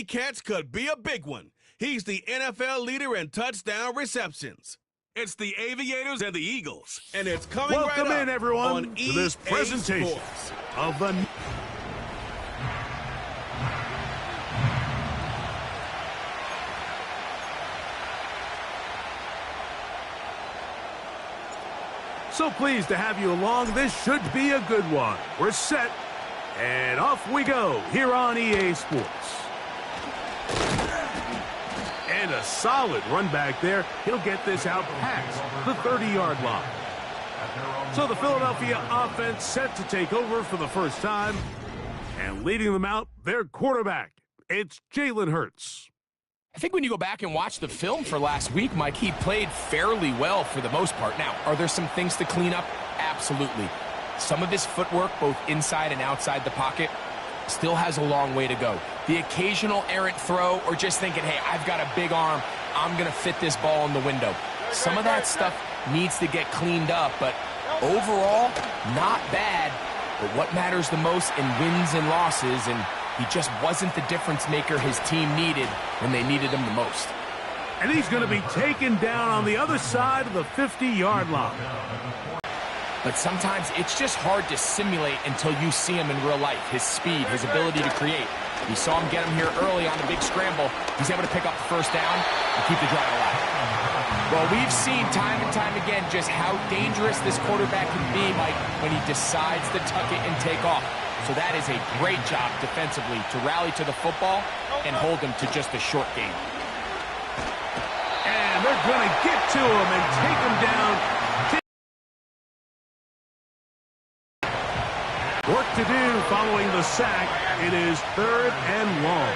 any catch could be a big one. He's the NFL leader in touchdown receptions. It's the Aviators and the Eagles, and it's coming right up. Welcome in, everyone, on to this EA presentation Sports. of the... So pleased to have you along. This should be a good one. We're set, and off we go here on EA Sports. And a solid run back there. He'll get this out past the 30-yard line. So the Philadelphia offense set to take over for the first time. And leading them out, their quarterback. It's Jalen Hurts. I think when you go back and watch the film for last week, Mike, he played fairly well for the most part. Now, are there some things to clean up? Absolutely. Some of his footwork, both inside and outside the pocket, still has a long way to go. The occasional errant throw or just thinking, hey, I've got a big arm, I'm going to fit this ball in the window. Some of that stuff needs to get cleaned up, but overall, not bad. But what matters the most in wins and losses, and he just wasn't the difference maker his team needed when they needed him the most. And he's going to be taken down on the other side of the 50-yard line. But sometimes it's just hard to simulate until you see him in real life. His speed, his ability to create. We saw him get him here early on a big scramble. He's able to pick up the first down and keep the drive alive. Well, we've seen time and time again just how dangerous this quarterback can be, Mike, when he decides to tuck it and take off. So that is a great job defensively to rally to the football and hold him to just a short game. And they're going to get to him and take him down. Work to do following the sack. It is 3rd and long.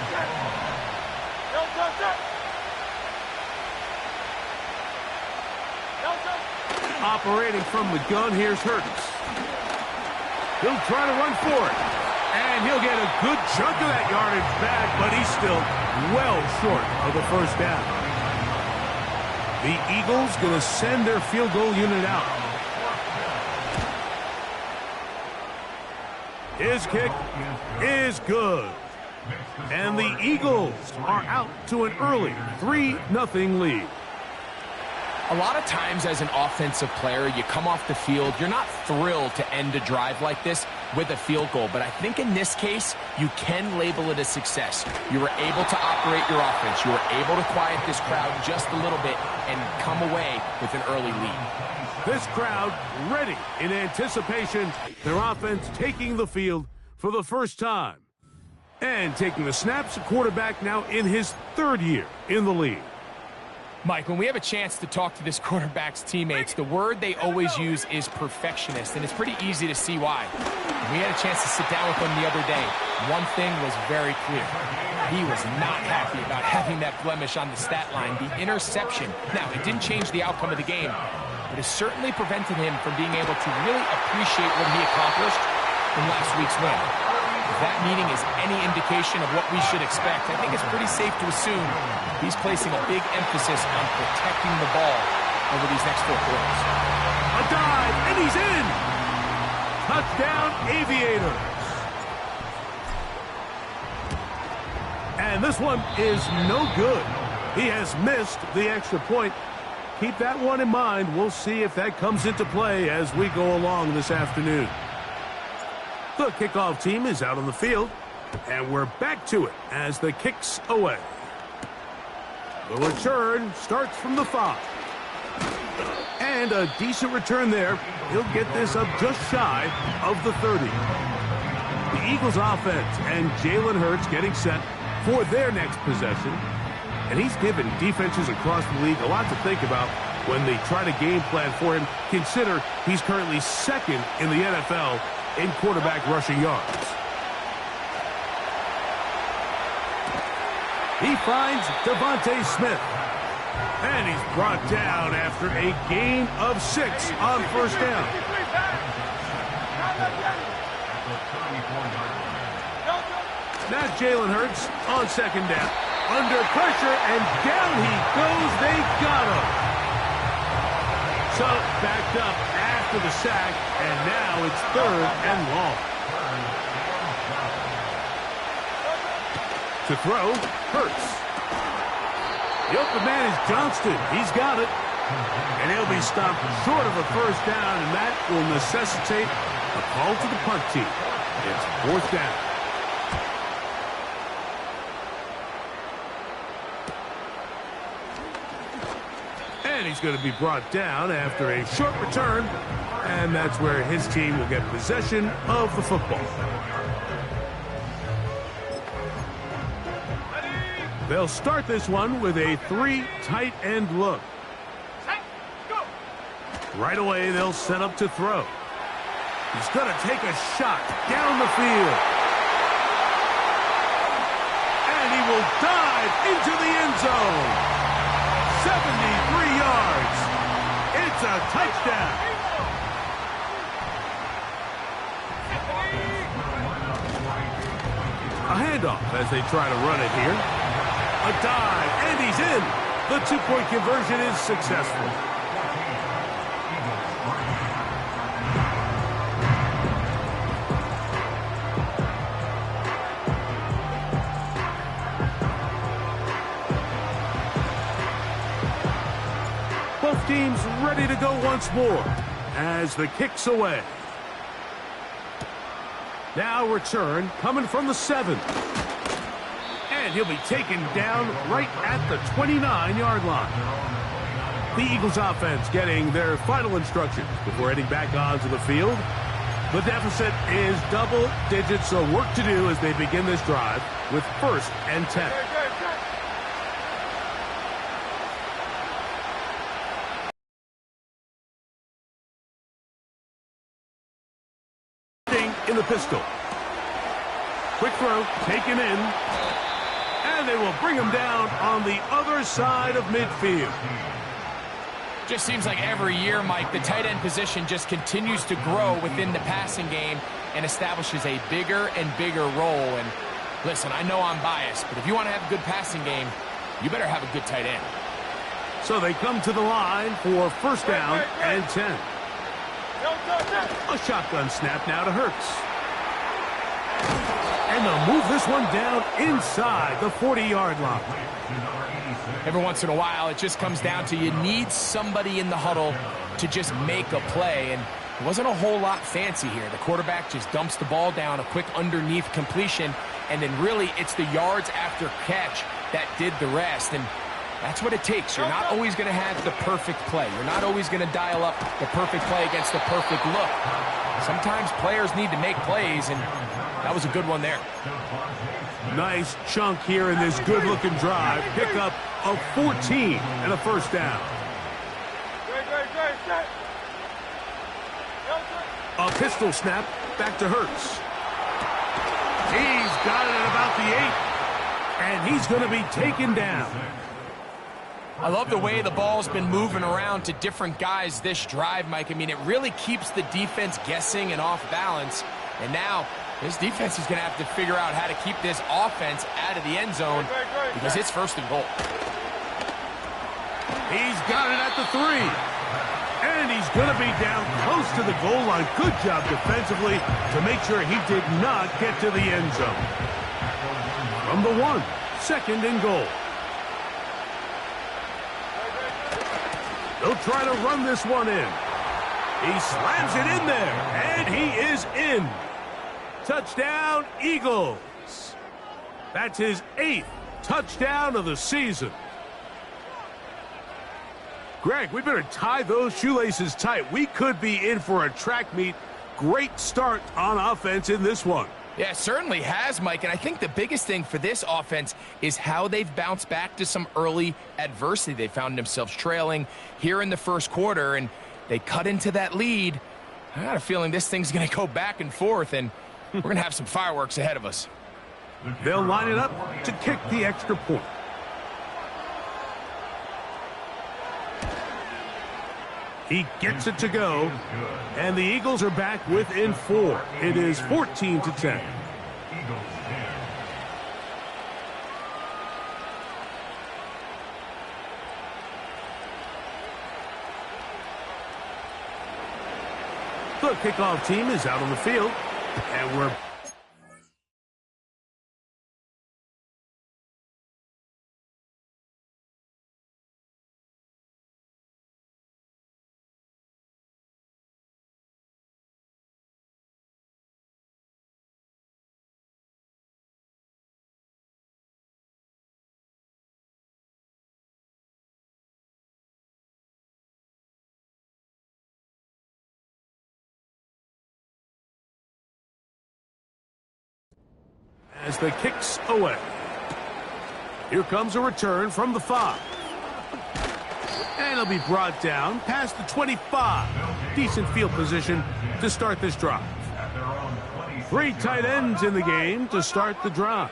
Operating from the gun, here's Hurts. He'll try to run for it. And he'll get a good chunk of that yardage back, but he's still well short of the first down. The Eagles going to send their field goal unit out. His kick is good. And the Eagles are out to an early 3-0 lead. A lot of times as an offensive player, you come off the field, you're not thrilled to end a drive like this with a field goal. But I think in this case, you can label it a success. You were able to operate your offense. You were able to quiet this crowd just a little bit and come away with an early lead. This crowd ready in anticipation. Their offense taking the field for the first time. And taking the snaps, a quarterback now in his 3rd year in the league. Mike, when we have a chance to talk to this quarterback's teammates, the word they always use is perfectionist, and it's pretty easy to see why. We had a chance to sit down with him the other day. One thing was very clear. He was not happy about having that blemish on the stat line, the interception. Now, it didn't change the outcome of the game, but it certainly prevented him from being able to really appreciate what he accomplished in last week's win. If that meeting is any indication of what we should expect, I think it's pretty safe to assume he's placing a big emphasis on protecting the ball over these next 4 quarters. A dive, and he's in! Touchdown, Aviators! And this one is no good. He has missed the extra point. Keep that one in mind. We'll see if that comes into play as we go along this afternoon. The kickoff team is out on the field, and we're back to it as the kick's away. The return starts from the 5. And a decent return there. He'll get this up just shy of the 30. The Eagles offense and Jalen Hurts getting set for their next possession. And he's given defenses across the league a lot to think about when they try to game plan for him. Consider he's currently 2nd in the NFL in quarterback rushing yards. He finds Devontae Smith. And he's brought down after a gain of 6 on first down. Now Jalen Hurts on 2nd down. Under pressure, and down he goes. They got him. So backed up after the sack, and now it's 3rd and long. To throw, Hurts. The open man is Johnston. He's got it. And he'll be stopped short of a first down, and that will necessitate a call to the punt team. It's fourth down. And he's going to be brought down after a short return, and that's where his team will get possession of the football. They'll start this one with a 3 tight end look. Right away, they'll set up to throw. He's going to take a shot down the field. And he will dive into the end zone. 73 yards. It's a touchdown. A handoff as they try to run it here. A dive, and he's in. The 2-point conversion is successful. Both teams ready to go once more as the kick's away. Now return coming from the 7. And he'll be taken down right at the 29-yard line. The Eagles offense getting their final instructions before heading back onto the field. The deficit is double digits, so work to do as they begin this drive with 1st and 10. In the pistol. Quick throw, taken in. And they will bring him down on the other side of midfield. Just seems like every year, Mike, the tight end position just continues to grow within the passing game and establishes a bigger and bigger role. And listen, I know I'm biased, but if you want to have a good passing game, you better have a good tight end. So they come to the line for 1st down and 10. A shotgun snap now to Hurts. And they'll move this one down inside the 40-yard line. Every once in a while, it just comes down to you need somebody in the huddle to just make a play. And it wasn't a whole lot fancy here. The quarterback just dumps the ball down, a quick underneath completion, and then really it's the yards after catch that did the rest. And that's what it takes. You're not always going to have the perfect play. You're not always going to dial up the perfect play against the perfect look. Sometimes players need to make plays, and that was a good one there. Nice chunk here in this good-looking drive. Pick up of 14 and a 1st down. A pistol snap back to Hurts. He's got it at about the 8, and he's going to be taken down. I love the way the ball's been moving around to different guys this drive, Mike. I mean, it really keeps the defense guessing and off balance. And now this defense is going to have to figure out how to keep this offense out of the end zone because it's 1st and goal. He's got it at the 3. And he's going to be down close to the goal line. Good job defensively to make sure he did not get to the end zone. From the 1, 2nd and goal. They'll try to run this one in. He slams it in there, and he is in. Touchdown, Eagles. That's his 8th touchdown of the season. Greg, we better tie those shoelaces tight. We could be in for a track meet. Great start on offense in this one. Yeah, it certainly has, Mike, and I think the biggest thing for this offense is how they've bounced back to some early adversity. They found themselves trailing here in the 1st quarter, and they cut into that lead. I got a feeling this thing's going to go back and forth, and we're going to have some fireworks ahead of us. They'll line it up to kick the extra point. He gets it to go, and the Eagles are back within 4. It is 14-10. The kickoff team is out on the field, and we're as the kick's away. Here comes a return from the 5. And it'll be brought down past the 25. Decent field position to start this drive. 3 tight ends in the game to start the drive.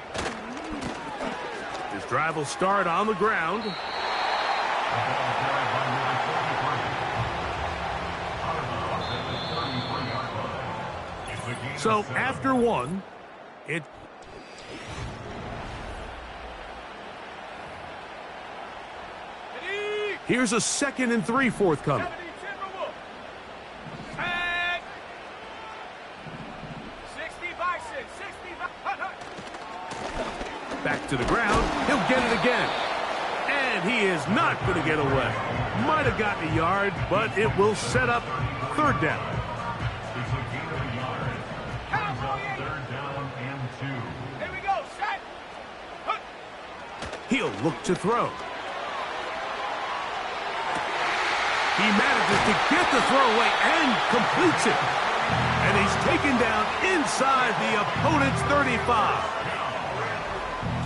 This drive will start on the ground. So after 1, here's a 2nd and 3 forthcoming. Back to the ground. He'll get it again. And he is not going to get away. Might have gotten a yard, but it will set up 3rd down. He'll look to throw. He manages to get the throw away and completes it. And he's taken down inside the opponent's 35.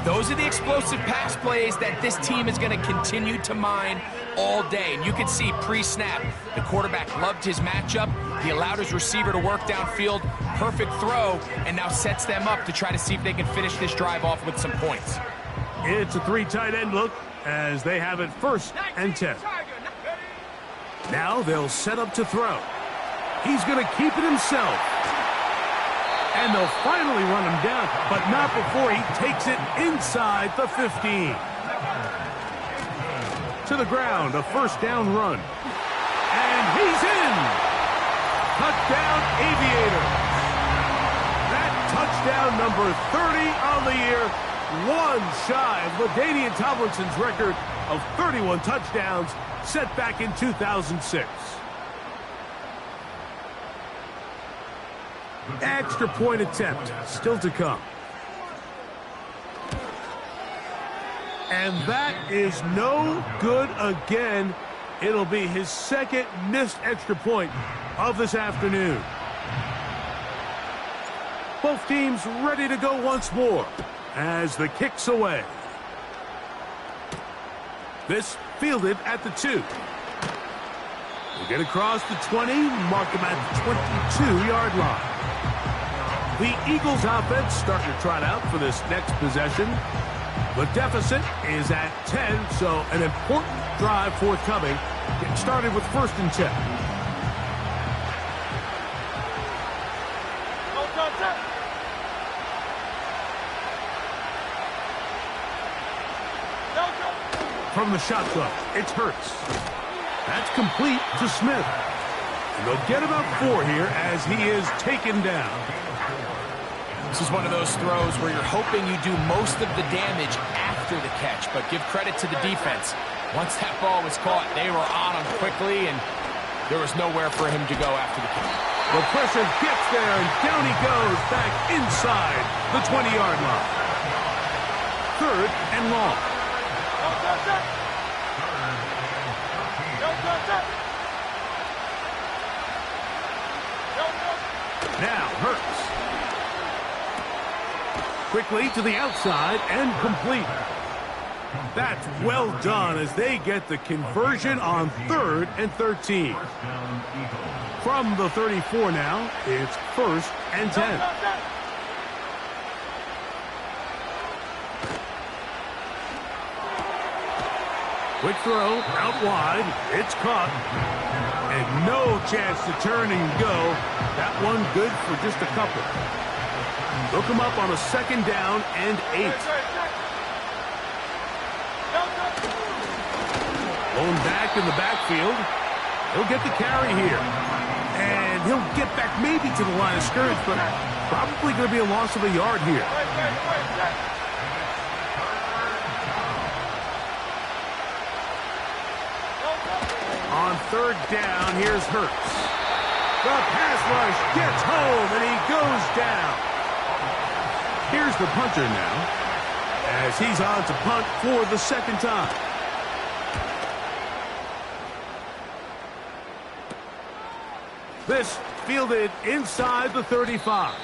Those are the explosive pass plays that this team is going to continue to mine all day. And you can see pre-snap, the quarterback loved his matchup. He allowed his receiver to work downfield, perfect throw, and now sets them up to try to see if they can finish this drive off with some points. It's a 3 tight end look as they have it 1st and 10. Now they'll set up to throw. He's going to keep it himself. And they'll finally run him down, but not before he takes it inside the 15. To the ground, a 1st down run. And he's in. Touchdown, Aviators. That touchdown number 30 on the year, 1 shy of LaDainian Tomlinson's record of 31 touchdowns set back in 2006. Extra point attempt still to come. And that is no good again. It'll be his 2nd missed extra point of this afternoon. Both teams ready to go once more as the kick's away. This fielded at the 2. We'll get across the 20, mark him at the 22-yard line. The Eagles offense starting to trot out for this next possession. The deficit is at 10, so an important drive forthcoming. Get started with 1st and 10. From the shotgun, it's Hurts. That's complete to Smith. And they'll get about 4 here as he is taken down. This is one of those throws where you're hoping you do most of the damage after the catch, but give credit to the defense. Once that ball was caught, they were on him quickly, and there was nowhere for him to go after the catch. The pressure gets there, and down he goes back inside the 20-yard line. 3rd and long. Now Hurts. Quickly to the outside and complete. That's well done as they get the conversion on 3rd and 13. From the 34 now, it's 1st and 10. Quick throw, out wide, it's caught. And no chance to turn and go. That one good for just a couple. Look him up on a 2nd down and 8. Blown back in the backfield. He'll get the carry here. And he'll get back maybe to the line of scrimmage, but probably going to be a loss of a yard here. On 3rd down, here's Hurts. The pass rush gets home, and he goes down. Here's the punter now, as he's on to punt for the 2nd time. This fielded inside the 35.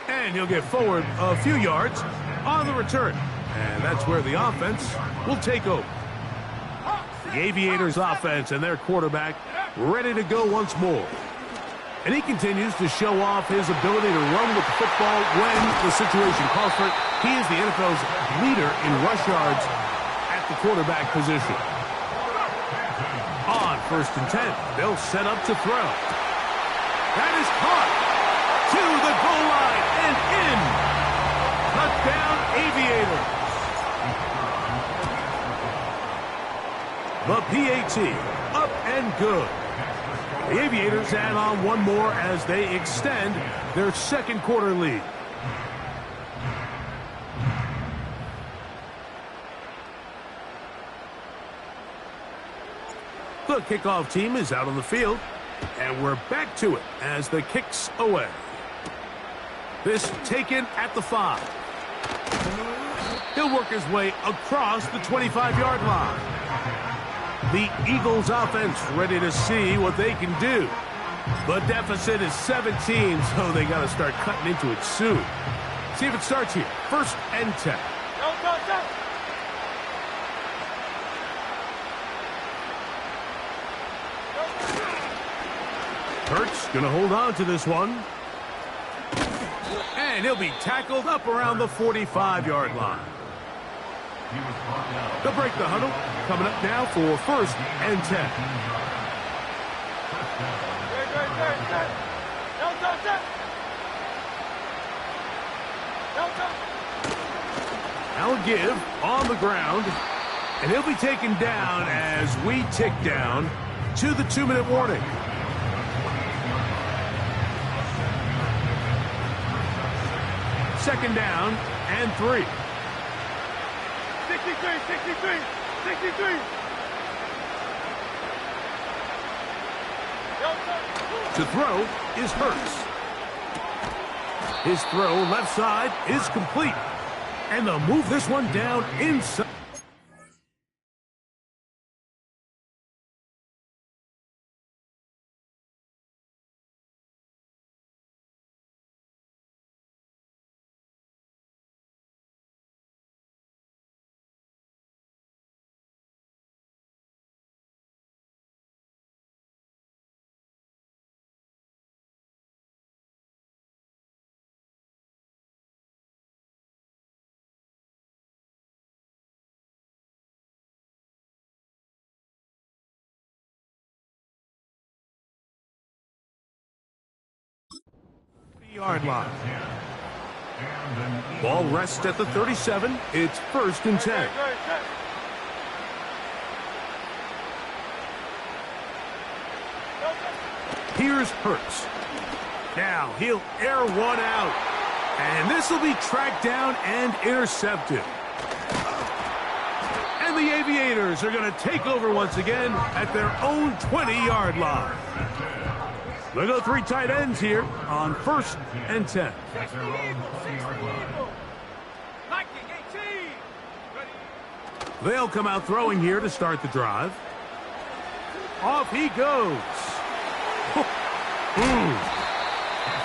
And he'll get forward a few yards on the return. And that's where the offense will take over. The Aviators offense and their quarterback ready to go once more. And he continues to show off his ability to run with the football when the situation calls for it. He is the NFL's leader in rush yards at the quarterback position. On 1st and 10, they'll set up to throw. That is caught to the goal line and in. Touchdown, Aviators. The PAT, up and good. The Aviators add on one more as they extend their second quarter lead. The kickoff team is out on the field, and we're back to it as the kick's away. This taken at the 5. He'll work his way across the 25-yard line. The Eagles offense ready to see what they can do. The deficit is 17, so they got to start cutting into it soon. See if it starts here. 1st and 10. Hurts going to hold on to this one. And he'll be tackled up around the 45-yard line. They'll break the huddle. Coming up now for 1st and 10. Now give on the ground. And he'll be taken down as we tick down to the 2-minute warning. Second down and 3. 63. To throw is Hurts. His throw left side is complete. And they'll move this one down inside. Yard line. Ball rests at the 37. It's 1st and 10. Here's Hurts. Now he'll air one out. And this will be tracked down and intercepted. And the Aviators are going to take over once again at their own 20-yard line. They go 3 tight ends here on 1st and 10. They'll come out throwing here to start the drive. Off he goes.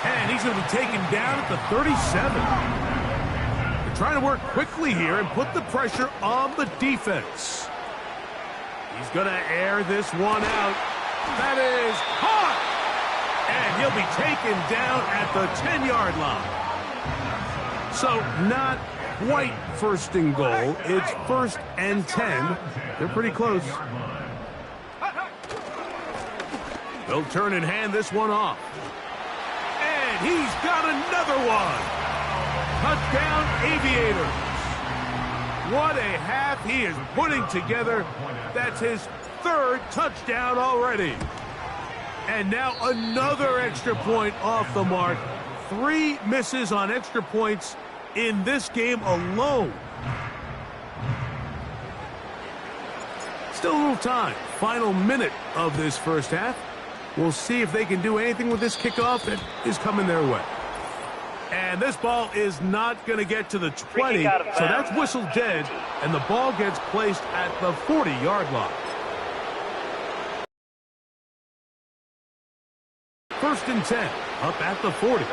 And he's going to be taken down at the 37. They're trying to work quickly here and put the pressure on the defense. He's going to air this one out. That is caught. And he'll be taken down at the 10-yard line. So not quite 1st and goal. It's 1st and 10. They're pretty close. They'll turn and hand this one off. And he's got another one. Touchdown, Aviators. What a half he is putting together. That's his 3rd touchdown already. And now another extra point off the mark. 3 misses on extra points in this game alone. Still a little time. Final minute of this first half. We'll see if they can do anything with this kickoff that is coming their way. And this ball is not going to get to the 20, so that's whistled dead, and the ball gets placed at the 40-yard line. 1st and 10, up at the 40.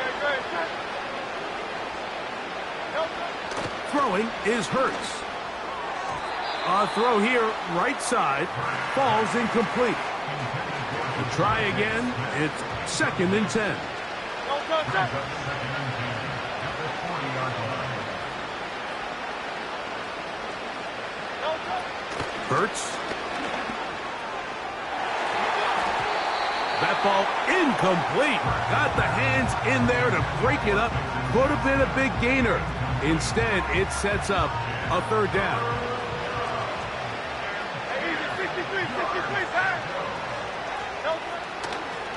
Throwing is Hurts. A throw here, right side, falls incomplete. To try again, it's 2nd and 10. Hurts. That ball incomplete. Got the hands in there to break it up. Could have been a big gainer. Instead, it sets up a 3rd down.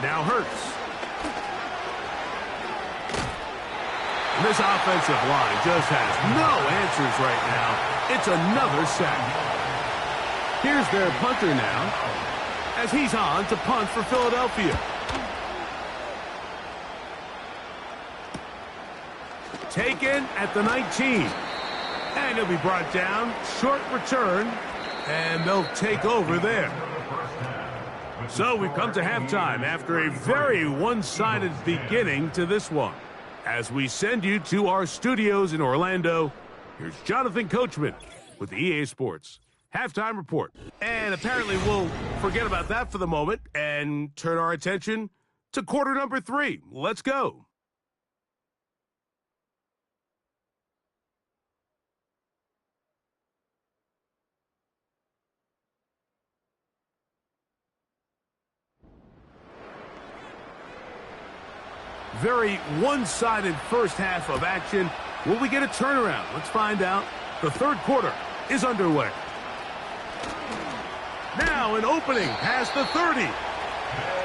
Now Hurts. This offensive line just has no answers right now. It's another sack. Here's their punter now, as he's on to punt for Philadelphia. Taken at the 19. And he'll be brought down. Short return. And they'll take over there. So we've come to halftime after a very one-sided beginning to this one. As we send you to our studios in Orlando, here's Jonathan Coachman with the EA Sports Halftime Report. And apparently we'll forget about that for the moment and turn our attention to quarter number 3. Let's go. Very one-sided first half of action. Will we get a turnaround? Let's find out. The 3rd quarter is underway. Now an opening past the 30.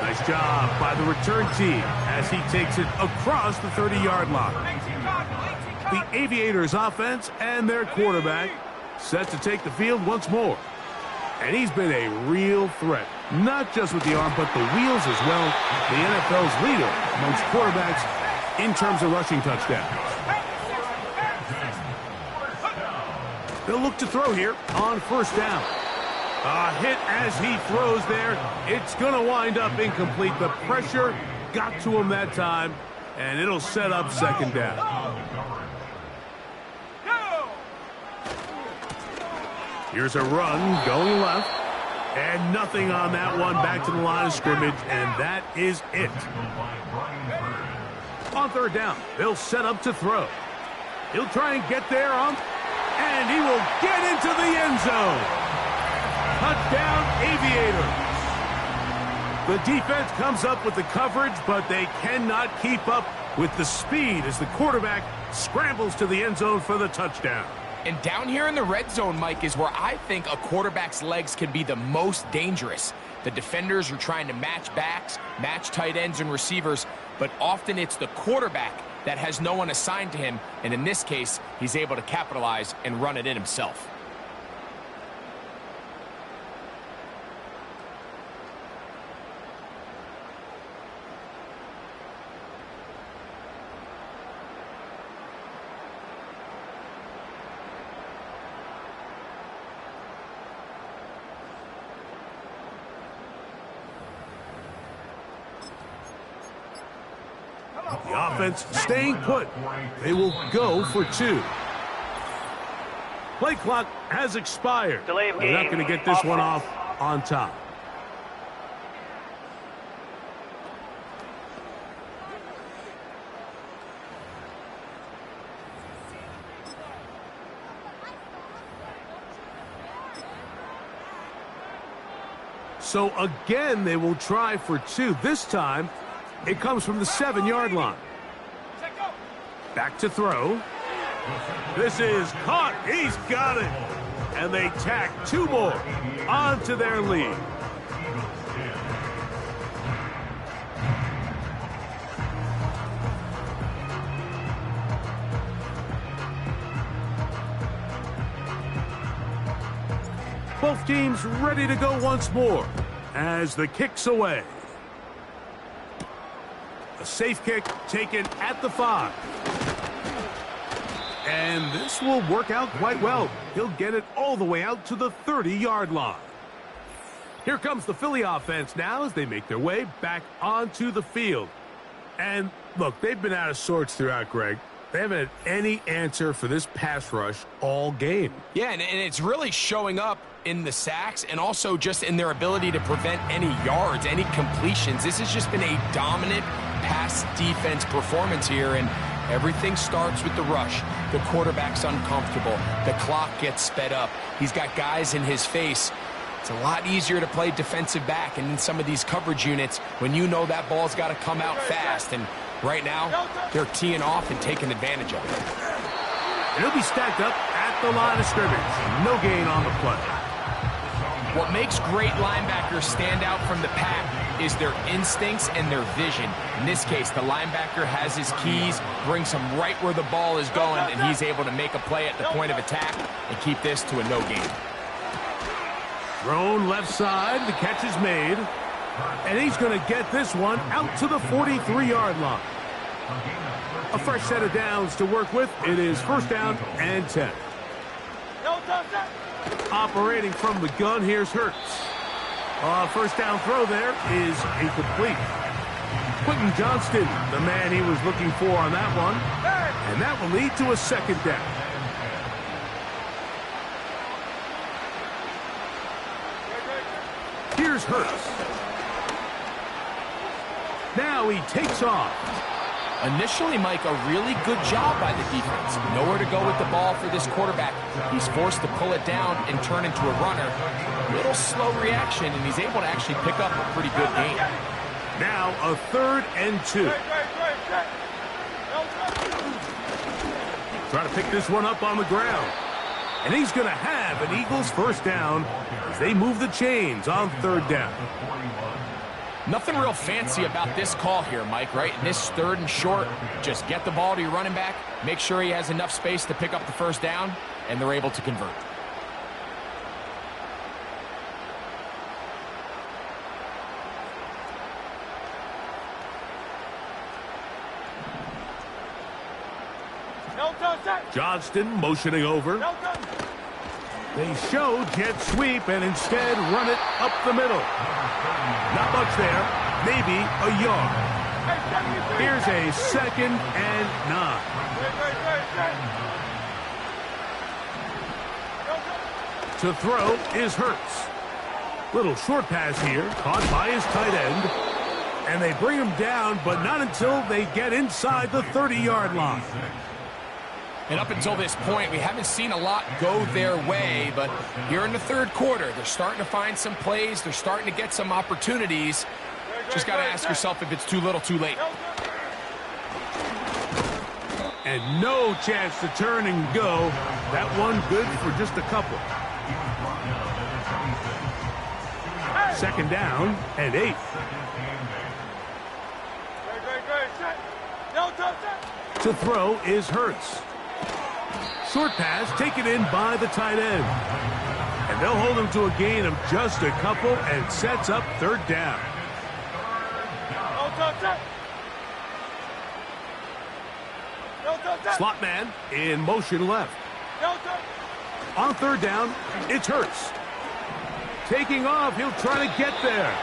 Nice job by the return team as he takes it across the 30-yard line. The Aviators offense and their quarterback set to take the field once more. And he's been a real threat, not just with the arm, but the wheels as well. The NFL's leader amongst quarterbacks in terms of rushing touchdowns. They'll look to throw here on 1st down. A hit as he throws there. It's going to wind up incomplete. The pressure got to him that time, and it'll set up 2nd down. Here's a run going left, and nothing on that one. Back to the line of scrimmage, and that is it. On 3rd down, they'll set up to throw. He'll try and get there, and he will get into the end zone. Touchdown, Aviators. The defense comes up with the coverage, but they cannot keep up with the speed as the quarterback scrambles to the end zone for the touchdown. And down here in the red zone, Mike, is where I think a quarterback's legs can be the most dangerous. The defenders are trying to match backs, match tight ends and receivers, but often it's the quarterback that has no one assigned to him, and in this case, he's able to capitalize and run it in himself. The offense staying put. They will go for 2. Play clock has expired. They're not going to get this one off on top. So again, they will try for 2. This time, it comes from the 7-yard line. Back to throw. This is caught. He's got it. And they tack 2 more onto their lead. Both teams ready to go once more as the kick's away. A safe kick taken at the 5. And this will work out quite well. He'll get it all the way out to the 30-yard line. Here comes the Philly offense now as they make their way back onto the field. And look, they've been out of sorts throughout, Greg. They haven't had any answer for this pass rush all game. Yeah, and it's really showing up in the sacks and also just in their ability to prevent any yards, any completions. This has just been a dominant pass defense performance here, and everything starts with the rush. The quarterback's uncomfortable. The clock gets sped up. He's got guys in his face. It's a lot easier to play defensive back and in some of these coverage units when you know that ball's got to come out fast. And right now, they're teeing off and taking advantage of it. And he'll be stacked up at the line of scrimmage. No gain on the play. What makes great linebackers stand out from the pack is their instincts and their vision. In this case, the linebacker has his keys, brings him right where the ball is going, and he's able to make a play at the point of attack and keep this to a no gain. Thrown left side, the catch is made. And he's going to get this one out to the 43-yard line. A fresh set of downs to work with. It is first down and 10. Operating from the gun, here's Hurts. First down throw there is incomplete. Quentin Johnston, the man he was looking for on that one. And that will lead to a second down. Here's Hurts. Now he takes off. Initially, Mike, a really good job by the defense. Nowhere to go with the ball for this quarterback. He's forced to pull it down and turn into a runner. Little slow reaction, and he's able to actually pick up a pretty good gain. Now a 3rd and 2. Trying to pick this one up on the ground. And he's going to have an Eagles first down as they move the chains on 3rd down. Nothing real fancy about this call here, Mike, right? In this 3rd and short, just get the ball to your running back, make sure he has enough space to pick up the first down, and they're able to convert. Johnston motioning over. They show jet sweep and instead run it up the middle. Not much there, maybe a yard. Here's a 2nd and 9. To throw is Hurts. Little short pass here, caught by his tight end. And they bring him down, but not until they get inside the 30-yard line. And up until this point, we haven't seen a lot go their way, but here in the 3rd quarter, they're starting to find some plays. They're starting to get some opportunities. Just got to ask yourself if it's too little, too late. And no chance to turn and go. That one good for just a couple. 2nd down and 8. To throw is Hurts. Short pass taken in by the tight end. And they'll hold him to a gain of just a couple and sets up 3rd down. Slot man in motion left. On 3rd down, it's Hurts. Taking off, he'll try to get there.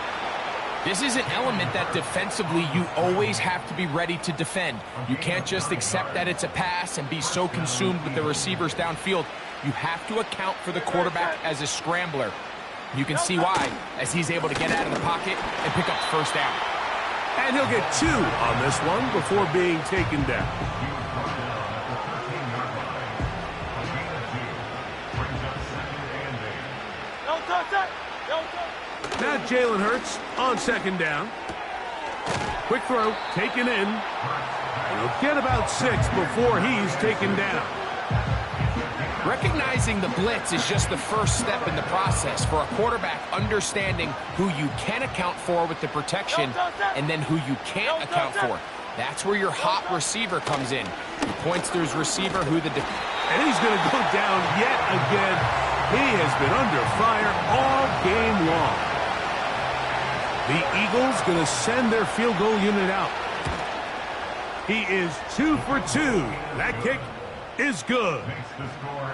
This is an element that defensively you always have to be ready to defend. You can't just accept that it's a pass and be so consumed with the receivers downfield. You have to account for the quarterback as a scrambler. You can see why, as he's able to get out of the pocket and pick up the first down. And he'll get 2 on this one before being taken down. Now Jalen Hurts on 2nd down. Quick throw, taken in. And he'll get about 6 before he's taken down. Recognizing the blitz is just the first step in the process for a quarterback understanding who you can account for with the protection and then who you can't account for. That's where your hot receiver comes in. He points to his receiver who the... And he's going to go down yet again. He has been under fire all game long. The Eagles going to send their field goal unit out. He is 2 for 2. That kick is good.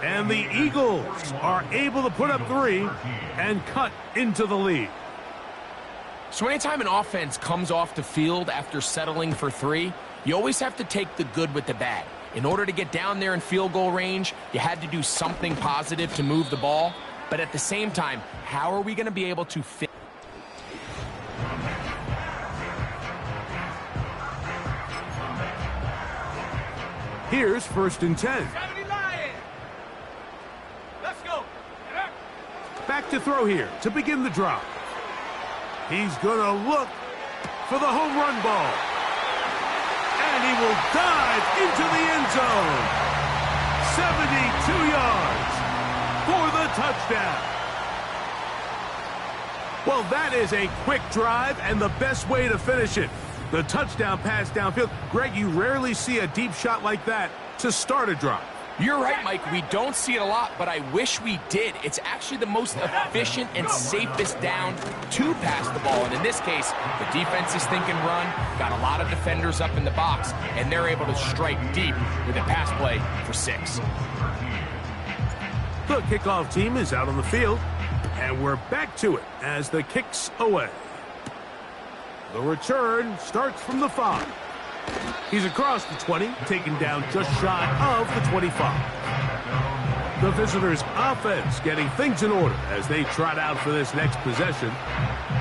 And the Eagles are able to put up 3 and cut into the lead. So anytime an offense comes off the field after settling for 3, you always have to take the good with the bad. In order to get down there in field goal range, you had to do something positive to move the ball. But at the same time, how are we going to be able to fit? Here's 1st and 10. Let's go. Back to throw here to begin the drive. He's going to look for the home run ball. And he will dive into the end zone. 72 yards for the touchdown. Well, that is a quick drive and the best way to finish it. The touchdown pass downfield. Greg, you rarely see a deep shot like that to start a drive. You're right, Mike. We don't see it a lot, but I wish we did. It's actually the most efficient and safest down to pass the ball. And in this case, the defense is thinking run, got a lot of defenders up in the box, and they're able to strike deep with a pass play for 6. The kickoff team is out on the field, and we're back to it as the kick's away. The return starts from the 5. He's across the 20, taken down just shy of the 25. The visitors' offense getting things in order as they trot out for this next possession.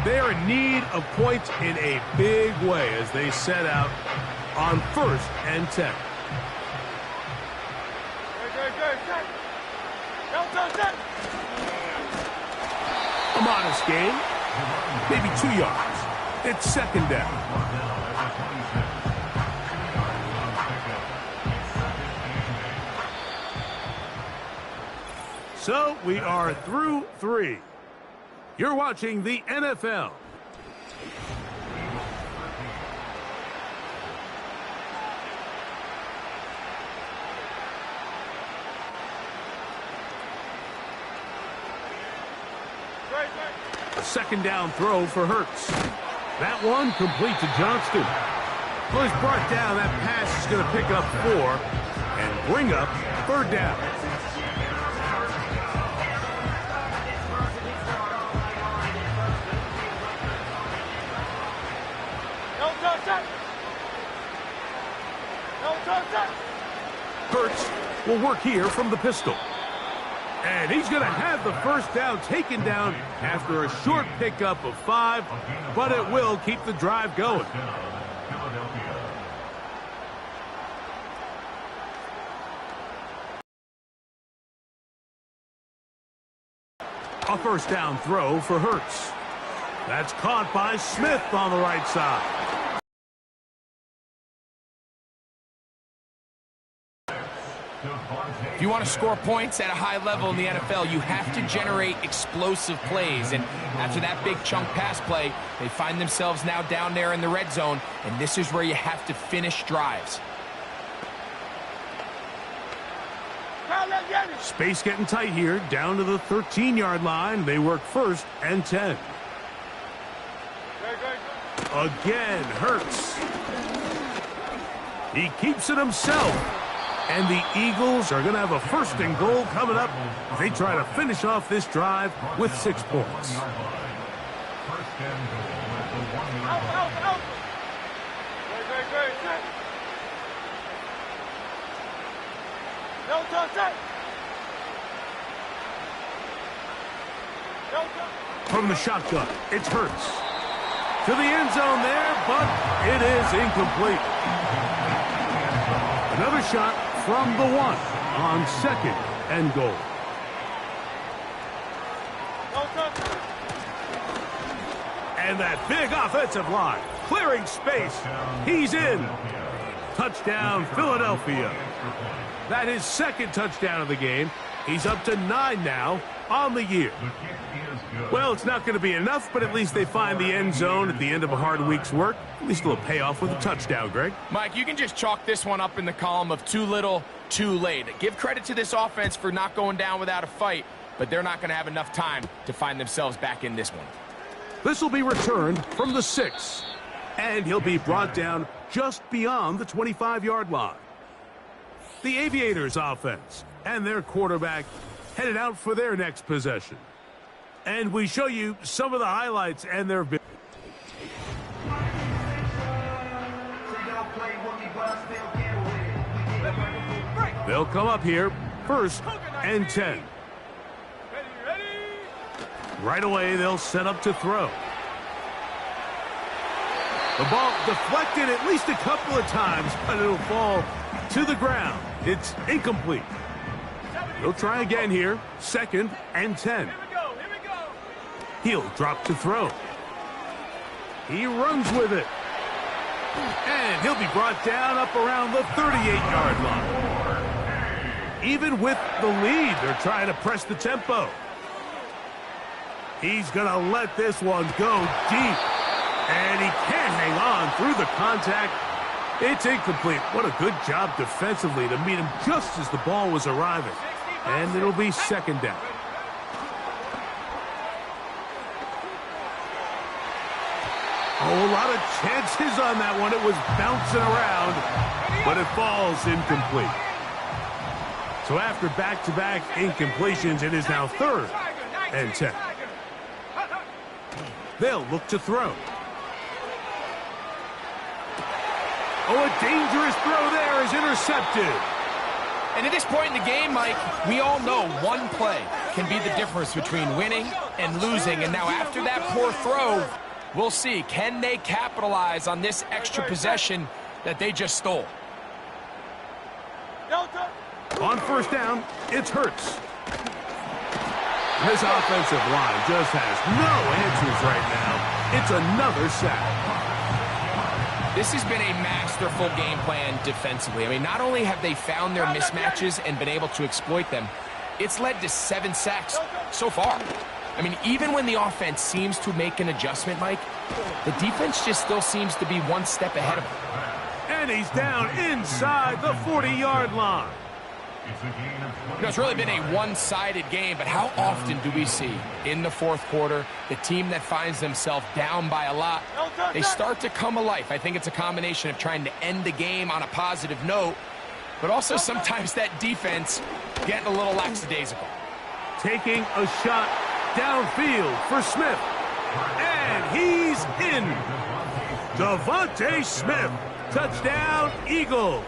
They are in need of points in a big way as they set out on 1st and 10. A modest gain, maybe 2 yards. It's 2nd down. So we are through 3. You're watching the NFL. A 2nd down throw for Hurts. That one complete to Johnston. Well, he's brought down. That pass is going to pick up 4 and bring up 3rd down. Hurts will work here from the pistol. And he's going to have the 1st down taken down after a short pickup of 5, but it will keep the drive going. A 1st down throw for Hurts. That's caught by Smith on the right side. If you want to score points at a high level in the NFL, you have to generate explosive plays. And after that big chunk pass play, they find themselves now down there in the red zone, and this is where you have to finish drives. Space getting tight here, down to the 13-yard line. They work 1st and 10. Again, Hurts. He keeps it himself. And the Eagles are going to have a 1st and goal coming up. They try to finish off this drive with 6 points. From the shotgun, it's Hurts. To the end zone there, but it is incomplete. Another shot from the 1 on 2nd and goal. And that big offensive line clearing space. He's in. Touchdown, Philadelphia. That is 2nd touchdown of the game. He's up to 9 now on the year. Well, it's not going to be enough, but at least they find the end zone at the end of a hard week's work. At least it'll pay off with a touchdown, Greg. Mike, you can just chalk this one up in the column of too little, too late. Give credit to this offense for not going down without a fight, but they're not going to have enough time to find themselves back in this one. This will be returned from the 6, and he'll be brought down just beyond the 25-yard line. The Aviators offense and their quarterback headed out for their next possession. And we show you some of the highlights and their video. So y'all play with me, but I still get with it. They'll come up here, 1st and 10. Right away, they'll set up to throw. The ball deflected at least a couple of times, but it'll fall to the ground. It's incomplete. He'll try again here, 2nd and 10. He'll drop to throw. He runs with it. And he'll be brought down up around the 38-yard line. Even with the lead, they're trying to press the tempo. He's going to let this one go deep. And he can't hang on through the contact. It's incomplete. What a good job defensively to meet him just as the ball was arriving. And it'll be 2nd down. Oh, a lot of chances on that one. It was bouncing around, but it falls incomplete. So after back-to-back incompletions, it is now 3rd and 10. They'll look to throw. Oh, a dangerous throw there is intercepted. And at this point in the game, Mike, we all know one play can be the difference between winning and losing. And now after that poor throw, we'll see, can they capitalize on this extra possession that they just stole? On 1st down, it's Hurts. This offensive line just has no answers right now. It's another sack. This has been a masterful game plan defensively. I mean, not only have they found their mismatches and been able to exploit them, it's led to 7 sacks so far. I mean, even when the offense seems to make an adjustment, Mike, the defense just still seems to be one step ahead of them. And he's down inside the 40-yard line. You know, it's really been a one-sided game, but how often do we see in the 4th quarter the team that finds themselves down by a lot, they start to come alive? I think it's a combination of trying to end the game on a positive note, but also sometimes that defense getting a little lackadaisical. Taking a shot downfield for Smith. And he's in. Devontae Smith. Touchdown, Eagles.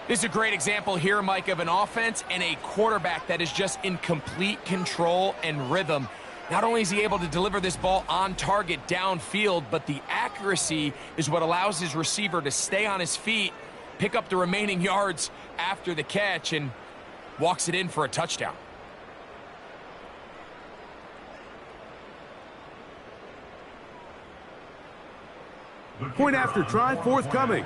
This is a great example here, Mike, of an offense and a quarterback that is just in complete control and rhythm. Not only is he able to deliver this ball on target downfield, but the accuracy is what allows his receiver to stay on his feet, pick up the remaining yards after the catch, and walks it in for a touchdown. Point after try forthcoming.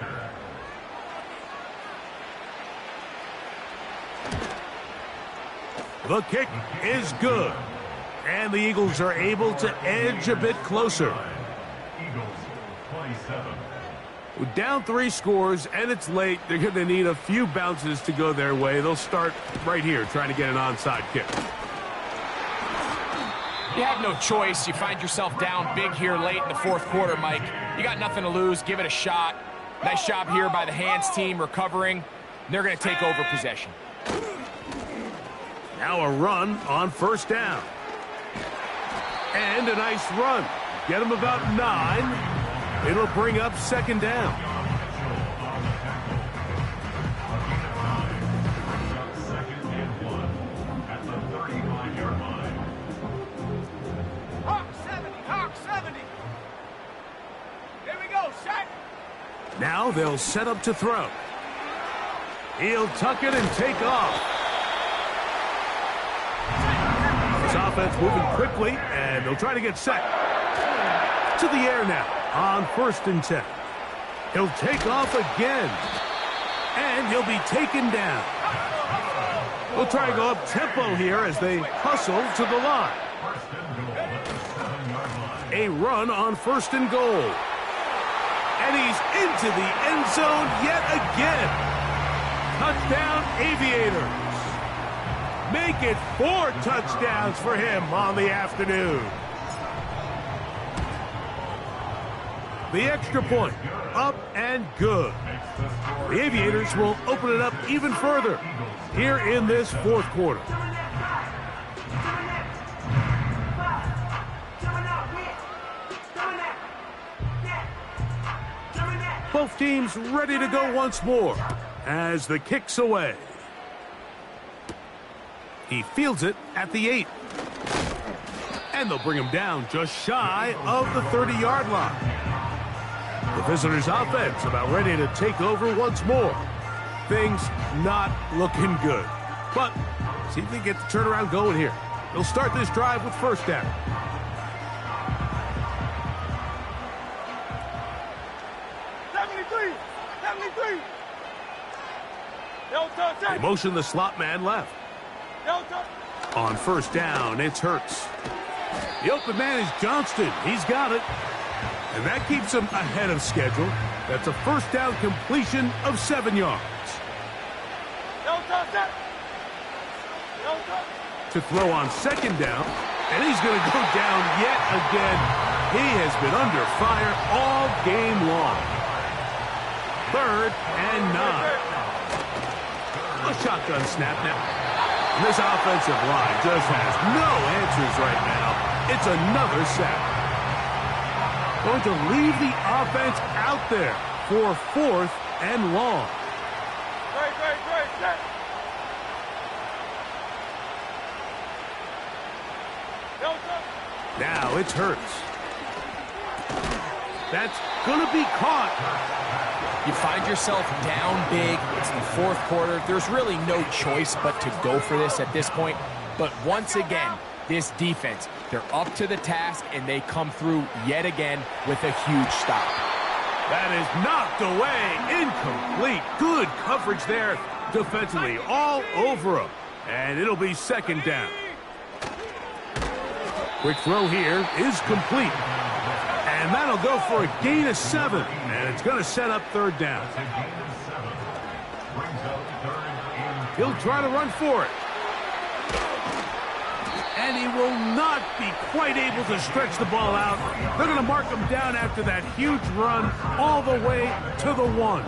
The kick is good. And the Eagles are able to edge a bit closer. With down 3 scores and it's late, they're going to need a few bounces to go their way. They'll start right here trying to get an onside kick. You have no choice. You find yourself down big here late in the 4th quarter, Mike. You got nothing to lose. Give it a shot. Nice job here by the hands team recovering. They're going to take over possession. Now a run on 1st down. And a nice run. Get him about 9. It'll bring up 2nd down. Hawk 70. Here we go, set. Now they'll set up to throw. He'll tuck it and take off. This offense moving quickly, and they'll try to get set. To the air now on 1st and 10. He'll take off again, and he'll be taken down. We'll try to go up tempo here as they hustle to the line. A run on 1st and goal. And he's into the end zone yet again. Touchdown, Aviators. Make it 4 touchdowns for him on the afternoon. The extra point, up and good. The Aviators will open it up even further here in this 4th quarter. Both teams ready to go once more. as the kick's away. He fields it at the 8. And they'll bring him down just shy of the 30-yard line. The visitors' offense about ready to take over once more. Things not looking good. But see if they get the turnaround going here. They'll start this drive with first down. They motion the slot man left. On first down, it's Hurts. The open man is Johnston. He's got it. And that keeps him ahead of schedule. That's a first down completion of 7 yards. To throw on second down, and he's going to go down yet again. He has been under fire all game long. 3rd and 9. A shotgun snap now. And this offensive line just has no answers right now. It's another sack. Going to leave the offense out there for 4th and long. Now it's Hurts. That's going to be caught. You find yourself down big. It's the 4th quarter. There's really no choice but to go for this at this point. But once again, this defense, they're up to the task, and they come through yet again with a huge stop. That is knocked away. Incomplete. Good coverage there defensively all over him. And it'll be 2nd down. Quick throw here is complete. And that'll go for a gain of 7. And it's going to set up 3rd down. He'll try to run for it. And he will not be quite able to stretch the ball out. They're going to mark him down after that huge run all the way to the 1.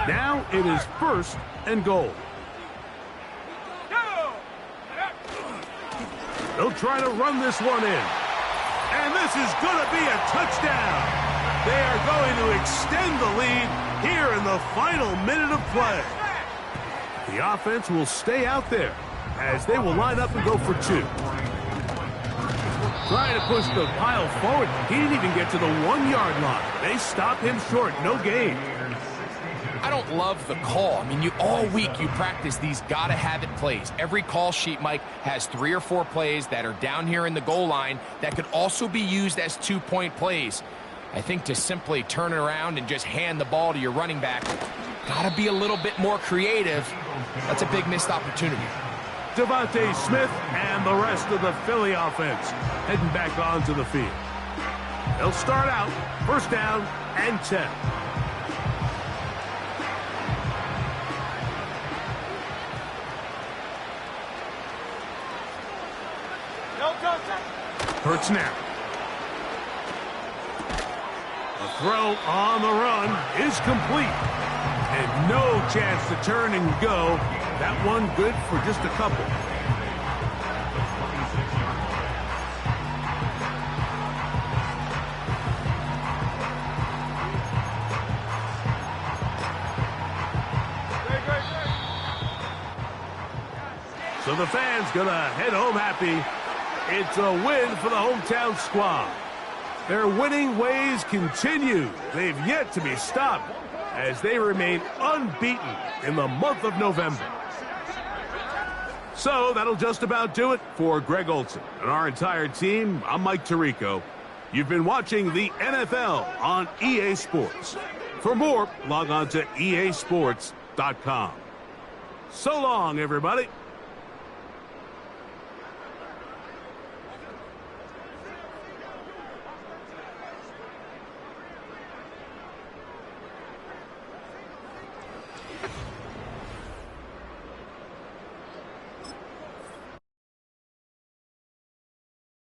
Now it is 1st and goal. They'll try to run this one in. And this is going to be a touchdown. They are going to extend the lead here in the final minute of play. The offense will stay out there as they will line up and go for 2. Trying to push the pile forward. He didn't even get to the 1-yard line. They stop him short. No gain. I don't love the call. I mean, all week you practice these gotta-have-it plays. Every call sheet, Mike, has 3 or 4 plays that are down here in the goal line that could also be used as 2-point plays. I think to simply turn it around and just hand the ball to your running back, gotta be a little bit more creative. That's a big missed opportunity. Devontae Smith and the rest of the Philly offense heading back onto the field. They'll start out first down and 10. Hurts now. A throw on the run is complete. And no chance to turn and go. That one good for just a couple. So the fans gonna head home happy. It's a win for the hometown squad. Their winning ways continue. They've yet to be stopped as they remain unbeaten in the month of November. So that'll just about do it for Greg Olson and our entire team. I'm Mike Tirico. You've been watching the NFL on EA Sports. For more, log on to easports.com. So long, everybody.